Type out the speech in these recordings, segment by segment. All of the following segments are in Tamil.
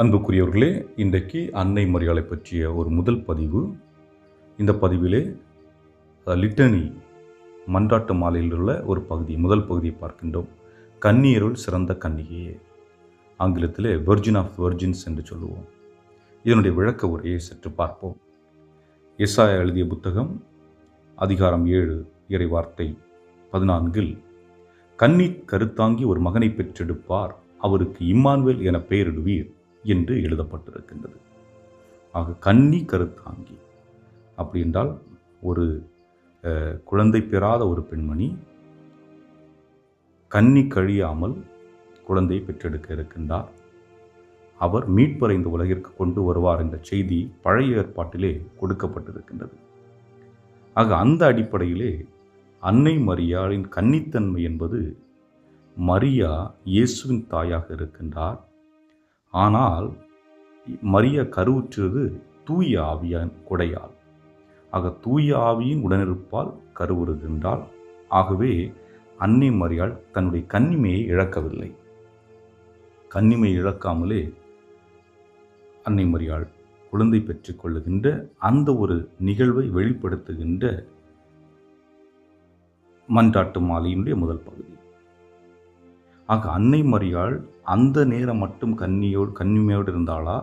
அன்புக்குரியவர்களே, இன்றைக்கு அன்னை மரியாளை பற்றிய ஒரு முதல் பதிவு. இந்த பதிவிலே லிட்டனி மன்றாட்டு மாலையில் உள்ள ஒரு பகுதி, முதல் பகுதியை பார்க்கின்றோம். கன்னியருள் சிறந்த கன்னிகையே, ஆங்கிலத்திலே வெர்ஜின் ஆஃப் வெர்ஜின்ஸ் என்று சொல்லுவோம். இதனுடைய விளக்க உரையை சற்று பார்ப்போம். எசாயா எழுதிய புத்தகம் அதிகாரம் 7 இறை வார்த்தை 14 கன்னி கருத்தாங்கி ஒரு மகனை பெற்றெடுப்பார், அவருக்கு இம்மானுவேல் என பெயரிடுவீர் என்று எழுதப்பட்டிருக்கின்றது. ஆக கன்னி கருத்தாங்கி அப்படி என்றால் ஒரு குழந்தை பெறாத ஒரு பெண்மணி கன்னி கழியாமல் குழந்தையை பெற்றெடுக்க இருக்கின்றார். அவர் மீட்பரை இந்த உலகிற்கு கொண்டு வருவார் என்ற செய்தி பழைய ஏற்பாட்டிலே கொடுக்கப்பட்டிருக்கின்றது. ஆக அந்த அடிப்படையிலே அன்னை மரியாளின் கன்னித்தன்மை என்பது, மரியா இயேசுவின் தாயாக இருக்கின்றார். ஆனால் மரியா கருவுற்றது தூய ஆவியின் கொடையால். ஆக தூய ஆவியின் உடனிருப்பால் கருவுறுகின்றாள். ஆகவே அன்னை மரியாள் தன்னுடைய கன்னிமையை இழக்கவில்லை. கன்னிமையை இழக்காமலே அன்னை மரியாள் குழந்தை பெற்றுக் கொள்ளுகின்ற அந்த ஒரு நிகழ்வை வெளிப்படுத்துகின்ற மன்றாட்டு மாலையினுடைய முதல் பகுதி. ஆக அன்னை மரியாள் அந்த நேரம் மட்டும் கன்னிமையோடு இருந்தாளா,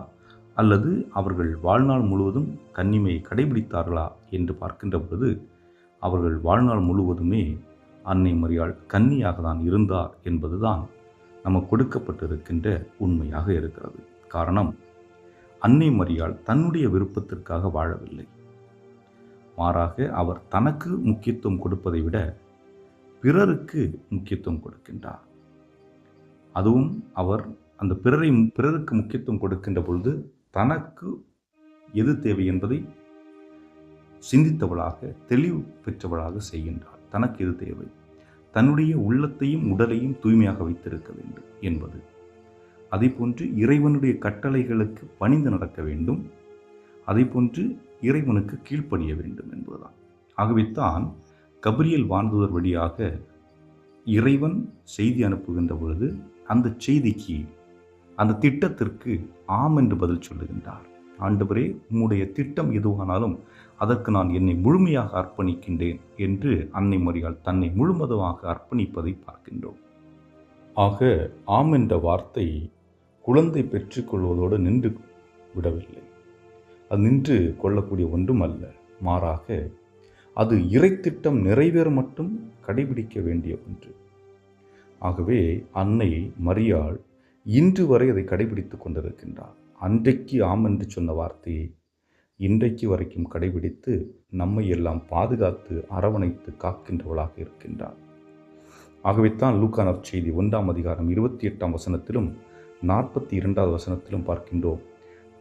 அல்லது அவர்கள் வாழ்நாள் முழுவதும் கன்னிமையை கடைபிடித்தார்களா என்று பார்க்கின்ற பொழுது, அவர்கள் வாழ்நாள் முழுவதுமே அன்னை மரியாள் கன்னியாக தான் இருந்தார் என்பதுதான் நமக்கு கொடுக்கப்பட்டிருக்கின்ற உண்மையாக இருக்கிறது. காரணம், அன்னை மரியாள் தன்னுடைய விருப்பத்திற்காக வாழவில்லை. மாறாக அவர் தனக்கு முக்கியத்துவம் கொடுப்பதை விட பிறருக்கு முக்கியத்துவம் கொடுக்கின்றார். அதுவும் அவர் அந்த பிறருக்கு முக்கியத்துவம் கொடுக்கின்ற பொழுது தனக்கு எது தேவை என்பதை சிந்தித்தவளாக, தெளிவு பெற்றவளாக செய்கின்றார். தனக்கு எது தேவை, தன்னுடைய உள்ளத்தையும் உடலையும் தூய்மையாக வைத்திருக்க வேண்டும் என்பது. அதே போன்று இறைவனுடைய கட்டளைகளுக்கு பணிந்து நடக்க வேண்டும். அதே போன்று இறைவனுக்கு கீழ்ப்படிய வேண்டும் என்பதுதான். ஆகவே தான் கபிரியேல் வானதூதர் வழியாக இறைவன் செய்தி அனுப்புகின்ற பொழுது அந்த செய்திக்கு, அந்த திட்டத்திற்கு ஆம் என்று பதில் சொல்லுகின்றார். ஆண்டவரே, உம்முடைய திட்டம் எதுவானாலும் அதற்கு நான் என்னை முழுமையாக அர்ப்பணிக்கின்றேன் என்று அன்னை மரியாள் தன்னை முழுவதுமாக அர்ப்பணிப்பதை பார்க்கின்றோம். ஆக ஆம் என்ற வார்த்தை குழந்தை பெற்றுக்கொள்வதோடு நின்று விடவில்லை. அது நின்று கொள்ளக்கூடிய ஒன்றும் அல்ல. மாறாக அது இறை திட்டம் நிறைவேற மட்டும் கடைபிடிக்க வேண்டிய ஒன்று. ஆகவே அன்னை மரியாள் இன்று வரை அதை கடைபிடித்துக் கொண்டிருக்கின்றார். அன்றைக்கு ஆம் என்று சொன்ன வார்த்தையை இன்றைக்கு வரைக்கும் கடைபிடித்து நம்மை எல்லாம் பாதுகாத்து அரவணைத்து காக்கின்றவளாக இருக்கின்றார். ஆகவே தான் லூக்கா நற்செய்தி 1ஆம் அதிகாரம் 28ஆம் வசனத்திலும் 42வது வசனத்திலும் பார்க்கின்றோம்,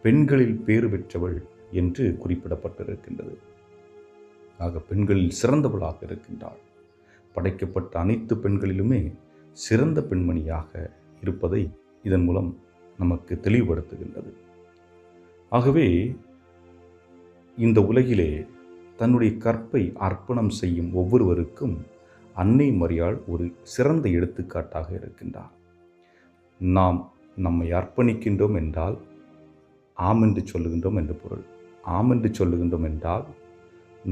பெண்களில் பேறு பெற்றவள் என்று குறிப்பிடப்பட்டிருக்கின்றது. ஆக பெண்களில் சிறந்தவளாக இருக்கின்றாள். படைக்கப்பட்ட அனைத்து பெண்களிலுமே சிறந்த பெண்மணியாக இருப்பதை இதன் மூலம் நமக்கு தெளிவுபடுத்துகின்றது. ஆகவே இந்த உலகிலே தன்னுடைய கற்பை அர்ப்பணம் செய்யும் ஒவ்வொருவருக்கும் அன்னை மரியாள் ஒரு சிறந்த எடுத்துக்காட்டாக இருக்கின்றார். நாம் நம்மை அர்ப்பணிக்கின்றோம் என்றால் ஆம் என்று சொல்லுகின்றோம் என்று பொருள். ஆம் என்று சொல்லுகின்றோம் என்றால்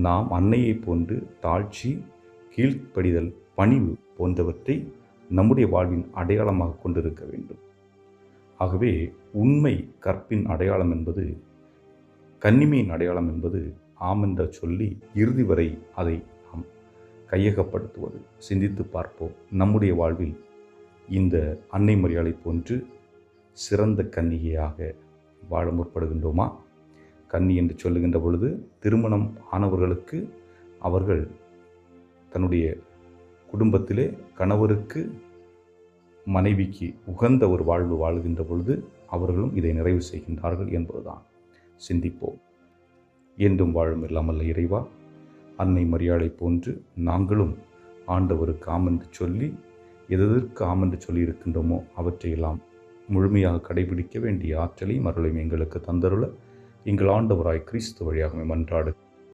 நாம் அன்னையை போன்று தாழ்ச்சி, கீழ்ப்படிதல், பணிவு போன்றவற்றை நம்முடைய வாழ்வின் அடையாளமாக கொண்டிருக்க வேண்டும். ஆகவே உண்மை கற்பின் அடையாளம் என்பது, கன்னிமையின் அடையாளம் என்பது ஆம் என்ற சொல்லி இறுதி வரை அதை நாம் கையகப்படுத்துவது. சிந்தித்து பார்ப்போம். நம்முடைய வாழ்வில் இந்த அன்னை மரியாளை போன்று சிறந்த கன்னிகையாக வாழ முற்படுகின்றோமா? கன்னி என்று சொல்லுகின்ற பொழுது திருமணம் ஆனவர்களுக்கு அவர்கள் தன்னுடைய குடும்பத்திலே கணவருக்கு, மனைவிக்கு உகந்த ஒரு வாழ்வு வாழுகின்ற பொழுது அவர்களும் இதை நிறைவு செய்கின்றார்கள் என்பதுதான். சிந்திப்போம். என்றும் வாழும் இல்லாமல் இறைவா, அன்னை மரியாளை போன்று நாங்களும் ஆண்டவருக்கு ஆமென்று சொல்லி எதற்கு ஆமென்று சொல்லி இருக்கின்றோமோ அவற்றையெல்லாம் முழுமையாக கடைபிடிக்க வேண்டிய ஆற்றலையும் அருளையும் எங்களுக்கு தந்தருள எங்கள் ஆண்டவராய் கிறிஸ்து வழியாக மன்றாடு